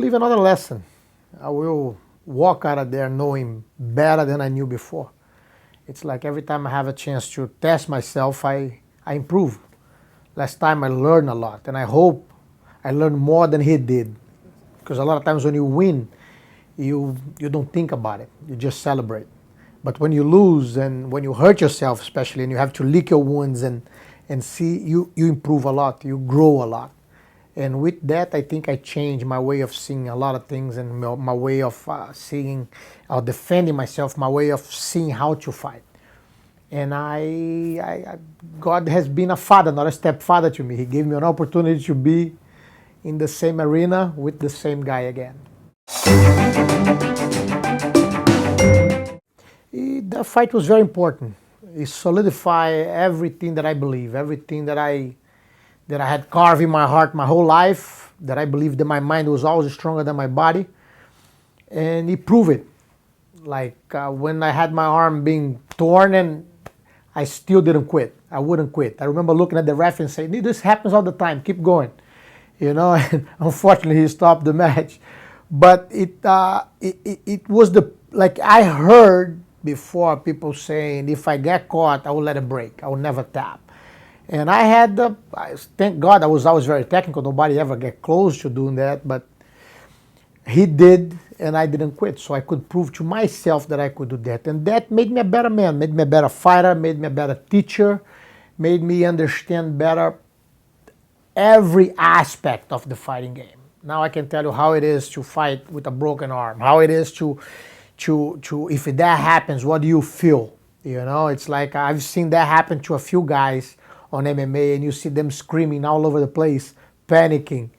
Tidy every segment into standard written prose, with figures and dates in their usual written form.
live another lesson. I will walk out of there knowing better than I knew before. It's like every time I have a chance to test myself, I improve. Last time I learned a lot, and I hope I learned more than he did. Because a lot of times when you win, you don't think about it. You just celebrate. But when you lose and when you hurt yourself especially, and you have to lick your wounds and see, you improve a lot, you grow a lot. And with that, I think I changed my way of seeing a lot of things, and my way of seeing or defending myself, my way of seeing how to fight. And God has been a father, not a stepfather to me. He gave me an opportunity to be in the same arena with the same guy again. That fight was very important. It solidified everything that I believe, everything that I had carved in my heart my whole life, that I believed that my mind was always stronger than my body. And he proved it. Like when I had my arm being torn, and I still didn't quit. I wouldn't quit. I remember looking at the ref and saying, this happens all the time, keep going. You know, and unfortunately he stopped the match. But it was like I heard before people saying, if I get caught, I will let it break. I will never tap. And thank God I was always very technical. Nobody ever get close to doing that, but he did, and I didn't quit. So I could prove to myself that I could do that. And that made me a better man, made me a better fighter, made me a better teacher, made me understand better every aspect of the fighting game. Now I can tell you how it is to fight with a broken arm, how it is to if that happens, what do you feel? You know, it's like I've seen that happen to a few guys on MMA, and you see them screaming all over the place, panicking,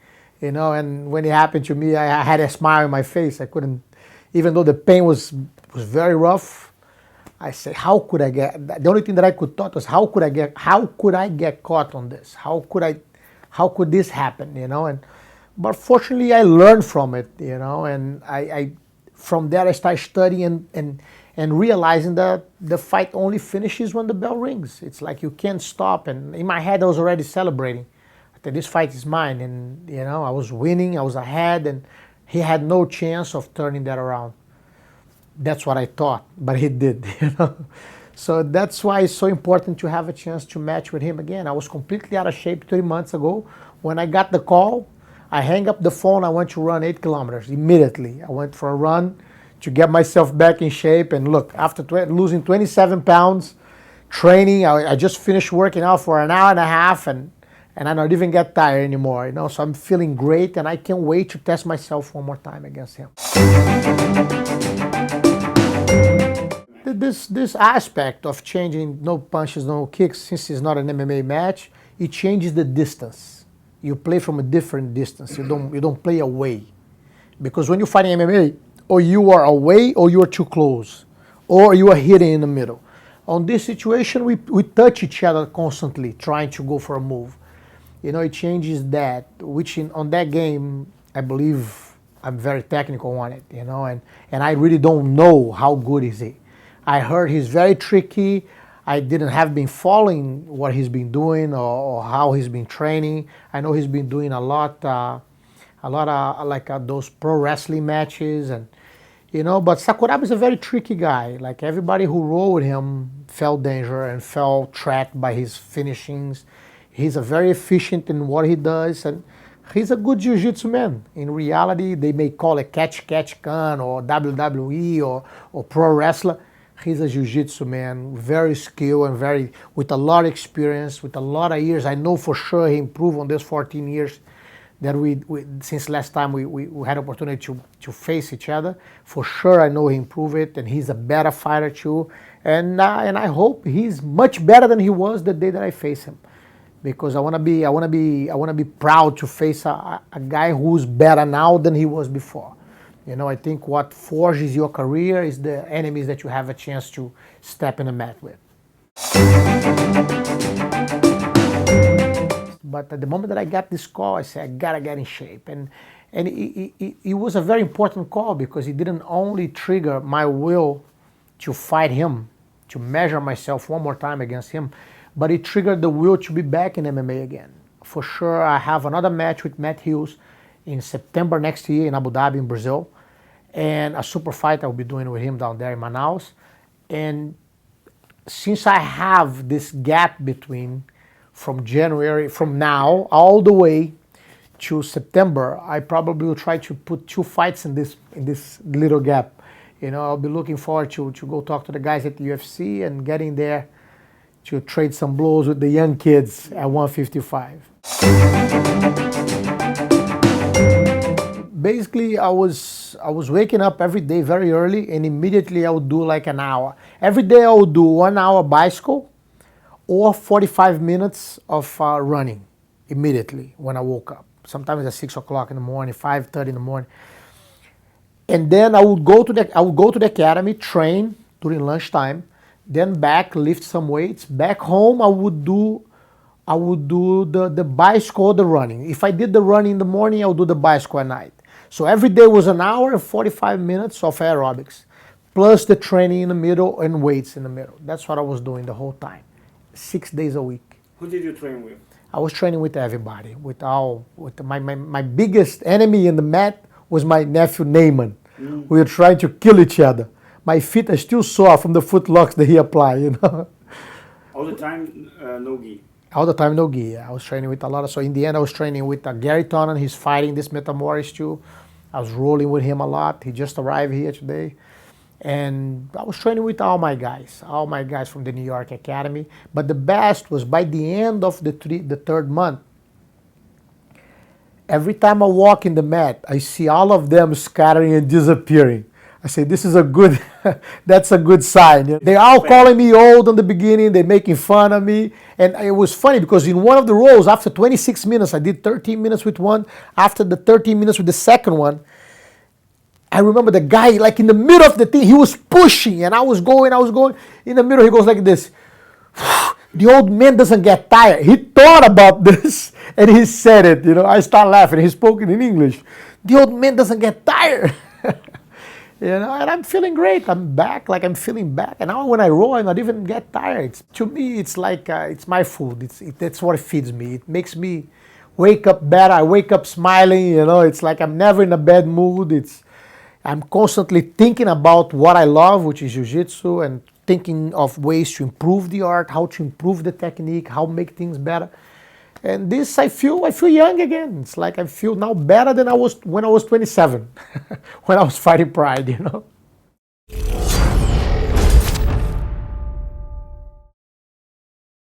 you know. And when it happened to me, I had a smile on my face. I couldn't, even though the pain was very rough. I said, how could I get? The only thing that I could thought was, how could I get caught on this? How could this happen? You know. But fortunately, I learned from it. You know, and I from there I started studying and realizing that the fight only finishes when the bell rings. It's like you can't stop. And in my head, I was already celebrating. I said, this fight is mine. And, you know, I was winning. I was ahead. And he had no chance of turning that around. That's what I thought. But he did, you know. So that's why it's so important to have a chance to match with him again. I was completely out of shape 3 months ago. When I got the call, I hang up the phone. I went to run 8 kilometers immediately. I went for a run to get myself back in shape. And look, after losing 27 pounds, training, I just finished working out for an hour and a half, and I don't even get tired anymore, you know. So I'm feeling great, and I can't wait to test myself one more time against him. This aspect of changing no punches, no kicks, since it's not an MMA match, it changes the distance. You play from a different distance. You don't play away, because when you fight in MMA, or you are away, or you are too close, or you are hitting in the middle. On this situation, we touch each other constantly, trying to go for a move. You know, it changes that, which on that game, I believe I'm very technical on it, you know, and I really don't know how good is he. I heard he's very tricky. I didn't have been following what he's been doing or how he's been training. I know he's been doing a lot of those pro wrestling matches, and you know. But Sakuraba is a very tricky guy. Like everybody who rode with him felt danger and felt trapped by his finishings. He's a very efficient in what he does, and he's a good jiu-jitsu man. In reality, they may call it catch can or WWE or pro wrestler. He's a jiu-jitsu man, very skilled and with a lot of experience, with a lot of years. I know for sure he improved on these 14 years that since last time we had opportunity to face each other. For sure, I know he improved it, and he's a better fighter too. And I hope he's much better than he was the day that I faced him, because I want to be proud to face a guy who's better now than he was before. You know, I think what forges your career is the enemies that you have a chance to step in the mat with. But at the moment that I got this call, I said, I gotta get in shape. And it was a very important call, because it didn't only trigger my will to fight him, to measure myself one more time against him, but it triggered the will to be back in MMA again. For sure, I have another match with Matt Hughes in September next year in Abu Dhabi in Brazil, and a super fight I'll be doing with him down there in Manaus. And since I have this gap between from now all the way to September, I probably will try to put 2 fights in this little gap. You know, I'll be looking forward to go talk to the guys at the UFC and getting there to trade some blows with the young kids at 155. Basically, I was waking up every day very early, and immediately I would do like an hour. Every day I would do 1 hour bicycle or 45 minutes of running immediately when I woke up. Sometimes at 6 o'clock in the morning, 5:30 in the morning. And then I would go to the academy, train during lunchtime, then back, lift some weights. Back home, I would do the bicycle or the running. If I did the running in the morning, I would do the bicycle at night. So every day was an hour and 45 minutes of aerobics, plus the training in the middle and weights in the middle. That's what I was doing the whole time, 6 days a week. Who did you train with? I was training with everybody. My biggest enemy in the mat was my nephew Neyman. We were trying to kill each other. My feet are still sore from the foot locks that he applied, you know. All the time, no gi. All the time, no gi. I was training with a lot of. So in the end, I was training with Gary Tonnen. He's fighting this Metamoris too. I was rolling with him a lot. He just arrived here today, and I was training with all my guys from the New York Academy. But the best was by the end of the third month. Every time I walk in the mat, I see all of them scattering and disappearing. I say, this is a good, that's a good sign. They're all calling me old in the beginning. They're making fun of me. And it was funny because in one of the rolls, after 26 minutes, I did 13 minutes with one. After the 13 minutes with the second one, I remember the guy, like in the middle of the thing, he was pushing and I was going. In the middle, he goes like this. The old man doesn't get tired. He thought about this and he said it, you know. I start laughing. He spoke it in English. The old man doesn't get tired. You know, and I'm feeling great. I'm back, like I'm feeling back. And now when I roll, I don't even get tired. To me, it's like, it's my food. That's what feeds me. It makes me wake up better. I wake up smiling, you know. It's like I'm never in a bad mood. I'm constantly thinking about what I love, which is jiu-jitsu, and thinking of ways to improve the art, how to improve the technique, how to make things better. And this, I feel young again. It's like I feel now better than I was when I was 27, when I was fighting Pride, you know.